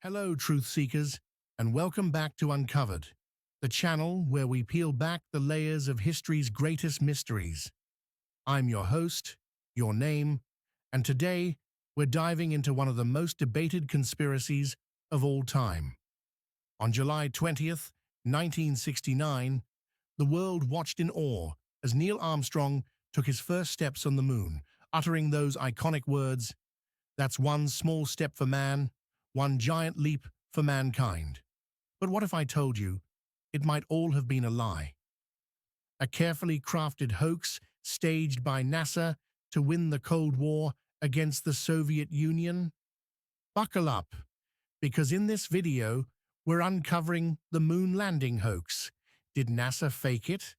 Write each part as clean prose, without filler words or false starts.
Hello, truth seekers, and welcome back to Uncovered, the channel where we peel back the layers of history's greatest mysteries. I'm your host, your name, and today we're diving into one of the most debated conspiracies of all time. On July 20th, 1969, the world watched in awe as Neil Armstrong took his first steps on the moon, uttering those iconic words, "That's one small step for man, one giant leap for mankind." But what if I told you it might all have been a lie? A carefully crafted hoax staged by NASA to win the Cold War against the Soviet Union? Buckle up, because in this video, we're uncovering the moon landing hoax. Did NASA fake it?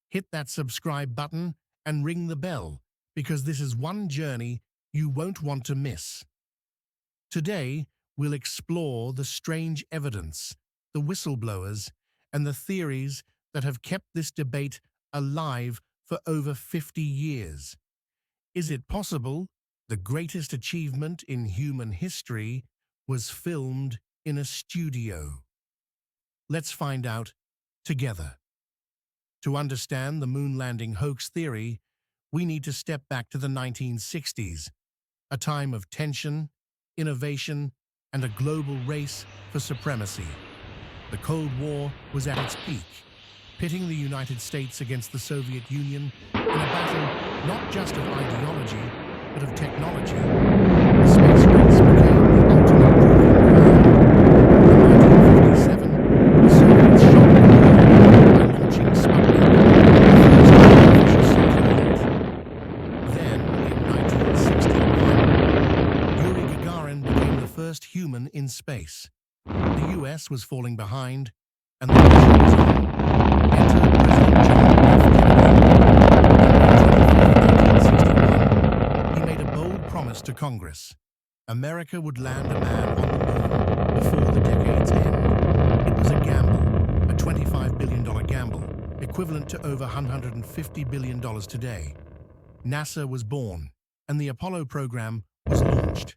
Hit that subscribe button and ring the bell, because this is one journey you won't want to miss. Today, we'll explore the strange evidence, the whistleblowers, and the theories that have kept this debate alive for over 50 years. Is it possible the greatest achievement in human history was filmed in a studio? Let's find out together. To understand the moon landing hoax theory, we need to step back to the 1960s, a time of tension, innovation, and a global race for supremacy. The Cold War was at its peak, pitting the United States against the Soviet Union in a battle not just of ideology, but of technology. The space race became the ultimate proving ground. In 1957, the Soviets shot the moon by launching Sputnik, the first artificial satellite. Then, in 1961, Yuri Gagarin became the first human in space. The US was falling behind, and the pressure was on. Enter President John F. Kennedy. On May 25, 1961, he made a bold promise to Congress. America would land a man on the moon before the decade's end. It was a gamble, a $25 billion gamble, equivalent to over $150 billion today. NASA was born, and the Apollo program was launched.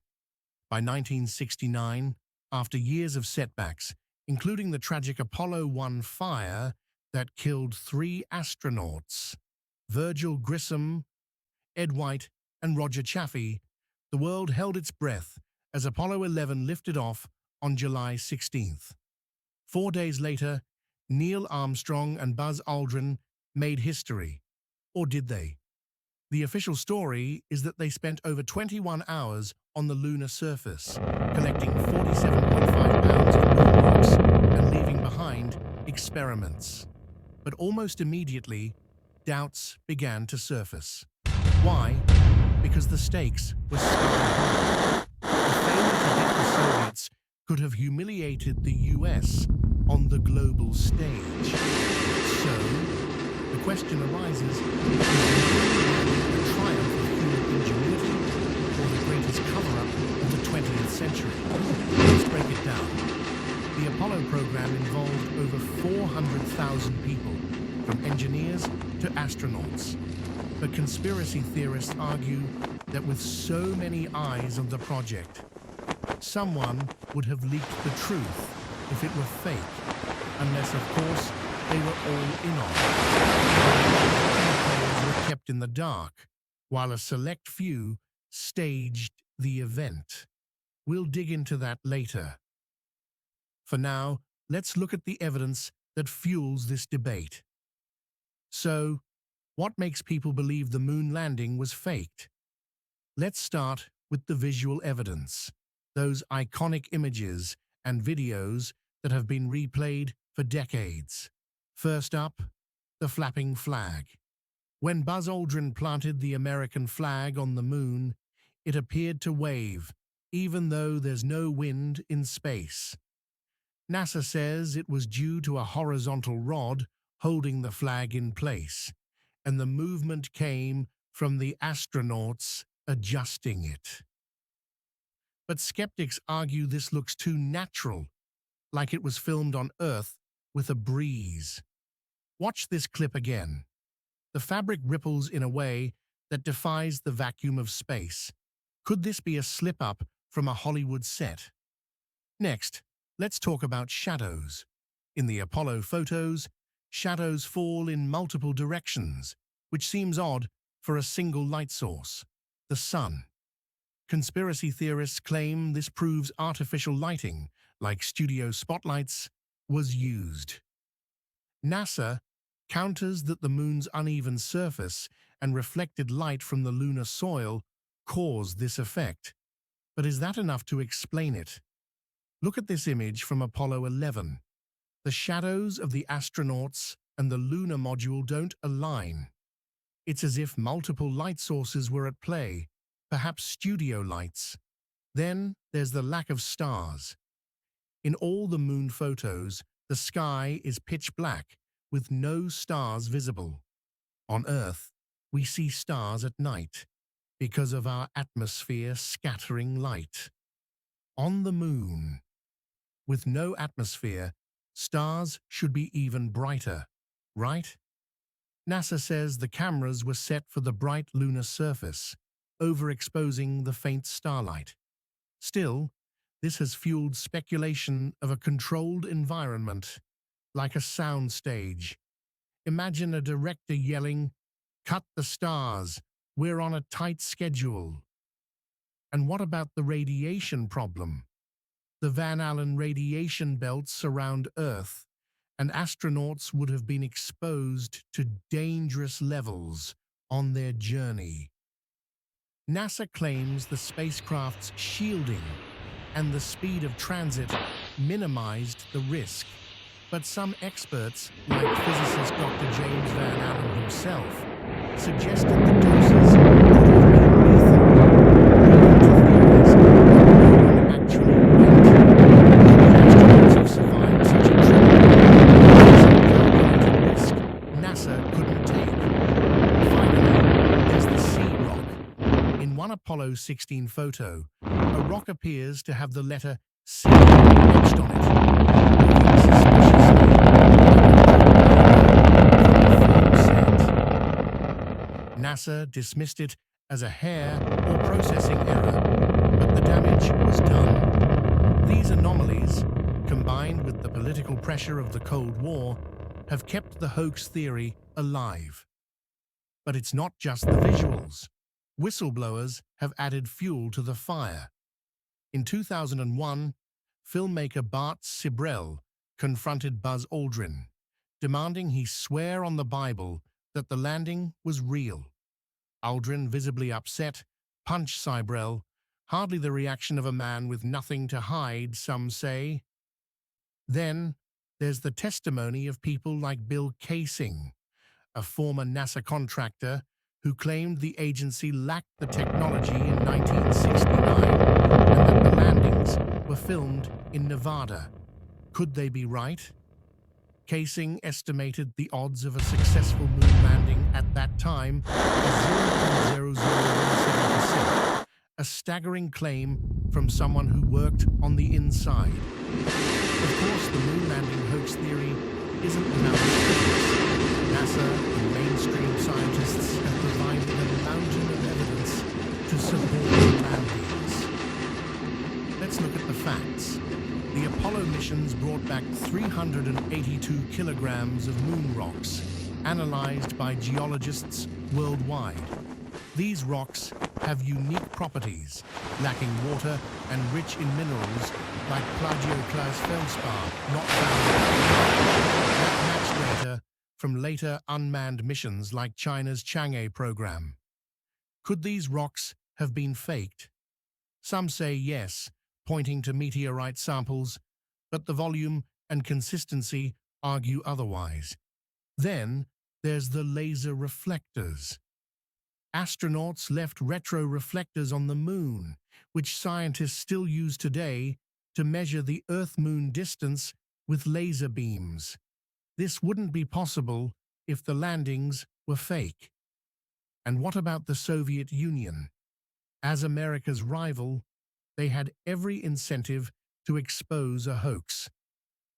By 1969, after years of setbacks, including the tragic Apollo 1 fire that killed 3 astronauts, Virgil Grissom, Ed White, and Roger Chaffee, the world held its breath as Apollo 11 lifted off on July 16th. 4 days later, Neil Armstrong and Buzz Aldrin made history. Or did they? The official story is that they spent over 21 hours on the lunar surface, collecting 47.5 pounds of moon rocks and leaving behind experiments. But almost immediately, doubts began to surface. Why? Because the stakes were sky high. The failure to get the Soviets could have humiliated the US on the global stage. So, the question arises, is the triumph of human ingenuity or the greatest cover-up of the 20th century? Let's break it down. The Apollo program involved over 400,000 people, from engineers to astronauts. But conspiracy theorists argue that with so many eyes on the project, someone would have leaked the truth if it were fake, unless, of course, they were all in on it. Players were kept in the dark, while a select few staged the event. We'll dig into that later. For now, let's look at the evidence that fuels this debate. So, what makes people believe the moon landing was faked? Let's start with the visual evidence, those iconic images and videos that have been replayed for decades. First up, the flapping flag. When Buzz Aldrin planted the American flag on the moon, it appeared to wave, even though there's no wind in space. NASA says it was due to a horizontal rod holding the flag in place, and the movement came from the astronauts adjusting it. But skeptics argue this looks too natural, like it was filmed on Earth with a breeze. Watch this clip again. The fabric ripples in a way that defies the vacuum of space. Could this be a slip-up from a Hollywood set? Next, let's talk about shadows. In the Apollo photos, shadows fall in multiple directions, which seems odd for a single light source, the sun. Conspiracy theorists claim this proves artificial lighting, like studio spotlights, was used. NASA counters that the moon's uneven surface and reflected light from the lunar soil caused this effect. But is that enough to explain it? Look at this image from Apollo 11. The shadows of the astronauts and the lunar module don't align. It's as if multiple light sources were at play, perhaps studio lights. Then there's the lack of stars. In all the moon photos, the sky is pitch black, with no stars visible. On Earth, we see stars at night, because of our atmosphere scattering light. On the moon, with no atmosphere, stars should be even brighter, right? NASA says the cameras were set for the bright lunar surface, overexposing the faint starlight. Still, this has fueled speculation of a controlled environment, like a sound stage. Imagine a director yelling, "Cut the stars, we're on a tight schedule." And what about the radiation problem? The Van Allen radiation belts surround Earth, and astronauts would have been exposed to dangerous levels on their journey. NASA claims the spacecraft's shielding and the speed of transit minimized the risk. But some experts, like physicist Dr. James Van Allen himself, suggested the doses could have been lethal, leading to theories that no one actually went. Could the astronauts have survived such a trip? This is a calculated risk NASA couldn't take. Finally, there's the sea rock. In one Apollo 16 photo, a rock appears to have the letter C etched on it, looking suspiciously like NASA dismissed it as a hair or processing error, but the damage was done. These anomalies, combined with the political pressure of the Cold War, have kept the hoax theory alive. But it's not just the visuals. Whistleblowers have added fuel to the fire. In 2001, filmmaker Bart Sibrel confronted Buzz Aldrin, demanding he swear on the Bible that the landing was real. Aldrin, visibly upset, punched Sibrel, hardly the reaction of a man with nothing to hide, some say. Then there's the testimony of people like Bill Kaysing, a former NASA contractor who claimed the agency lacked the technology in 1969 and that the landings were filmed in Nevada. Could they be right? Kaysing estimated the odds of a successful moon landing at that time as 0.0017%, a staggering claim from someone who worked on the inside. Of course, the moon landing hoax theory isn't without its critics. NASA and mainstream scientists have provided a mountain of evidence to support the landings. Let's look at the facts. The Apollo missions brought back 382 kilograms of moon rocks, analyzed by geologists worldwide. These rocks have unique properties, lacking water and rich in minerals like plagioclase feldspar, not found that matched data from later unmanned missions like China's Chang'e program. Could these rocks have been faked? Some say yes, pointing to meteorite samples, but the volume and consistency argue otherwise. Then there's the laser reflectors. Astronauts left retro reflectors on the moon, which scientists still use today to measure the Earth-Moon distance with laser beams. This wouldn't be possible if the landings were fake. And what about the Soviet Union? As America's rival, they had every incentive to expose a hoax.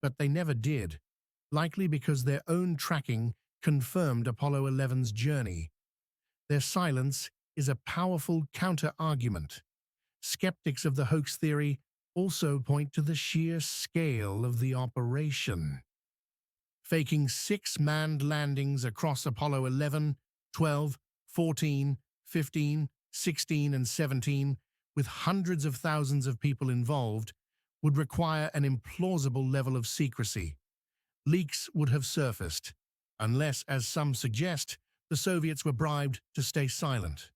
But they never did, likely because their own tracking confirmed Apollo 11's journey. Their silence is a powerful counter-argument. Skeptics of the hoax theory also point to the sheer scale of the operation. Faking 6 manned landings across Apollo 11, 12, 14, 15, 16, and 17, with hundreds of thousands of people involved, would require an implausible level of secrecy. Leaks would have surfaced, unless, as some suggest, the Soviets were bribed to stay silent.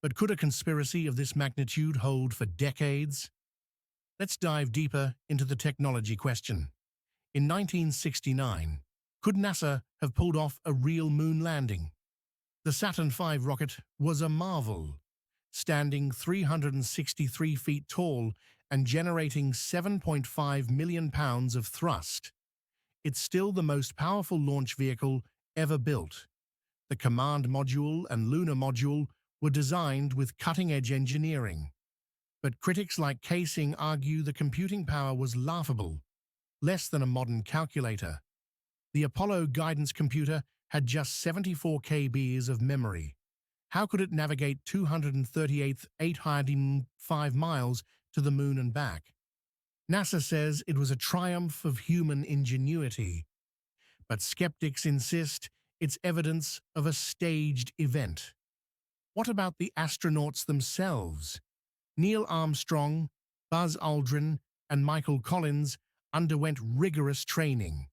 But could a conspiracy of this magnitude hold for decades? Let's dive deeper into the technology question. In 1969, could NASA have pulled off a real moon landing? The Saturn V rocket was a marvel, standing 363 feet tall and generating 7.5 million pounds of thrust. It's still the most powerful launch vehicle ever built. The command module and lunar module were designed with cutting-edge engineering. But critics like Casing argue the computing power was laughable, less than a modern calculator. The Apollo guidance computer had just 74 kbs of memory. How could it navigate 238,805 miles to the moon and back? NASA says it was a triumph of human ingenuity, but skeptics insist it's evidence of a staged event. What about the astronauts themselves? Neil Armstrong, Buzz Aldrin, and Michael Collins underwent rigorous training,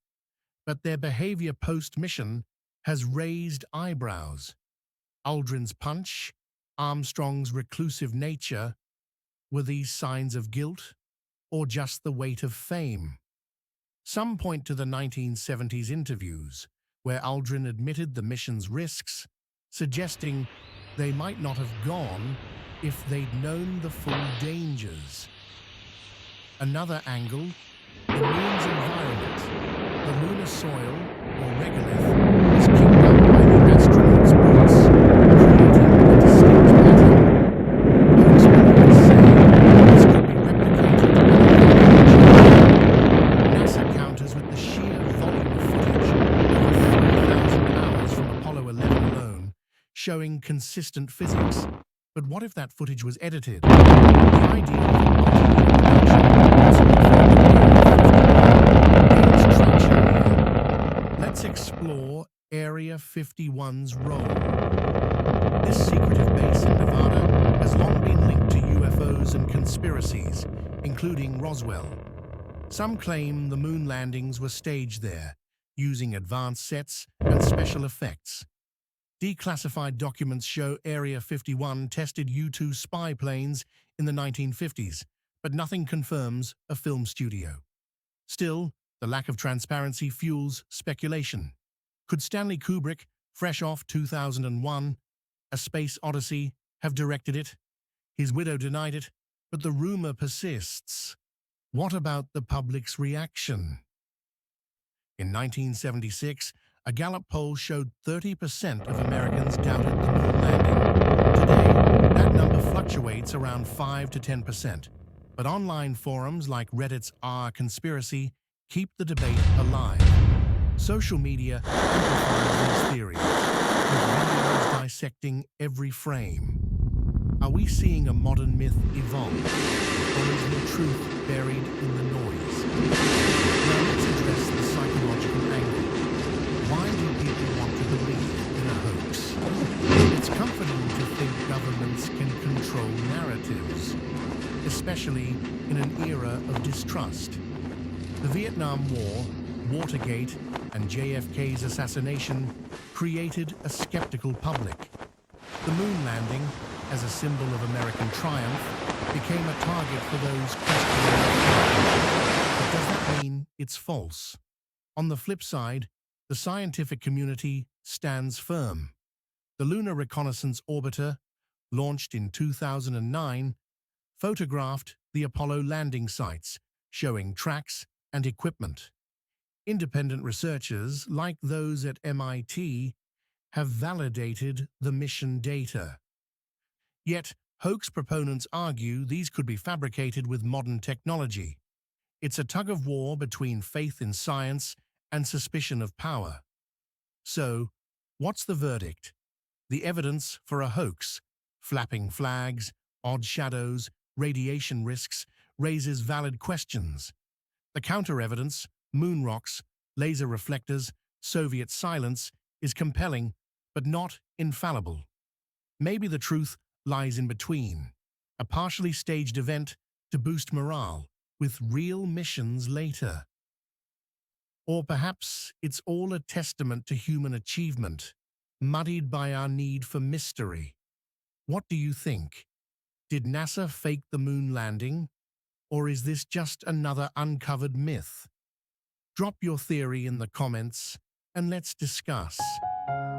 but their behavior post-mission has raised eyebrows. Aldrin's punch, Armstrong's reclusive nature, were these signs of guilt or just the weight of fame? Some point to the 1970s interviews, where Aldrin admitted the mission's risks, suggesting they might not have gone if they'd known the full dangers. Another angle, the moon's environment. The lunar soil, or regolith, was kicked up by the astronauts' boots, creating a distinct pattern. Hoax believers say this could be replicated in NASA counters with the sheer volume of footage, over 3,000 hours from Apollo 11 alone, showing consistent physics. But what if that footage was edited? The idea of a multi-year production gains traction here. Let's explore Area 51's role. This secretive base in Nevada has long been linked to UFOs and conspiracies, including Roswell. Some claim the moon landings were staged there, using advanced sets and special effects. Declassified documents show Area 51 tested U-2 spy planes in the 1950s, but nothing confirms a film studio. Still, the lack of transparency fuels speculation. Could Stanley Kubrick, fresh off 2001, A Space Odyssey, have directed it? His widow denied it, but the rumor persists. What about the public's reaction? In 1976, a Gallup poll showed 30% of Americans doubted the moon landing. Today, that number fluctuates around 5 to 10%. But online forums like Reddit's r/conspiracy keep the debate alive. Social media amplifies these theories, with videos dissecting every frame. Are we seeing a modern myth evolve, or is the truth buried in the noise? Now let's address the psychological angle. Why do people want to believe in a hoax? It's comforting to think governments can control narratives, especially in an era of distrust. The Vietnam War, Watergate, and JFK's assassination created a skeptical public. The moon landing, as a symbol of American triumph, became a target for those questioning it. But does that mean it's false? On the flip side, the scientific community stands firm. The Lunar Reconnaissance Orbiter, launched in 2009, photographed the Apollo landing sites, showing tracks and equipment. Independent researchers, like those at MIT, have validated the mission data. Yet, hoax proponents argue these could be fabricated with modern technology. It's a tug-of-war between faith in science and suspicion of power. So, what's the verdict? The evidence for a hoax, flapping flags, odd shadows, radiation risks, raises valid questions. The counter-evidence, moon rocks, laser reflectors, Soviet silence, is compelling, but not infallible. Maybe the truth lies in between, a partially staged event to boost morale, with real missions later. Or perhaps it's all a testament to human achievement, muddied by our need for mystery. What do you think? Did NASA fake the moon landing? Or is this just another uncovered myth? Drop your theory in the comments and let's discuss.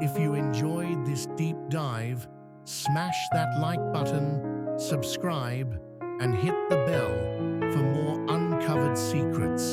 If you enjoyed this deep dive, smash that like button, subscribe, and hit the bell for more uncovered secrets.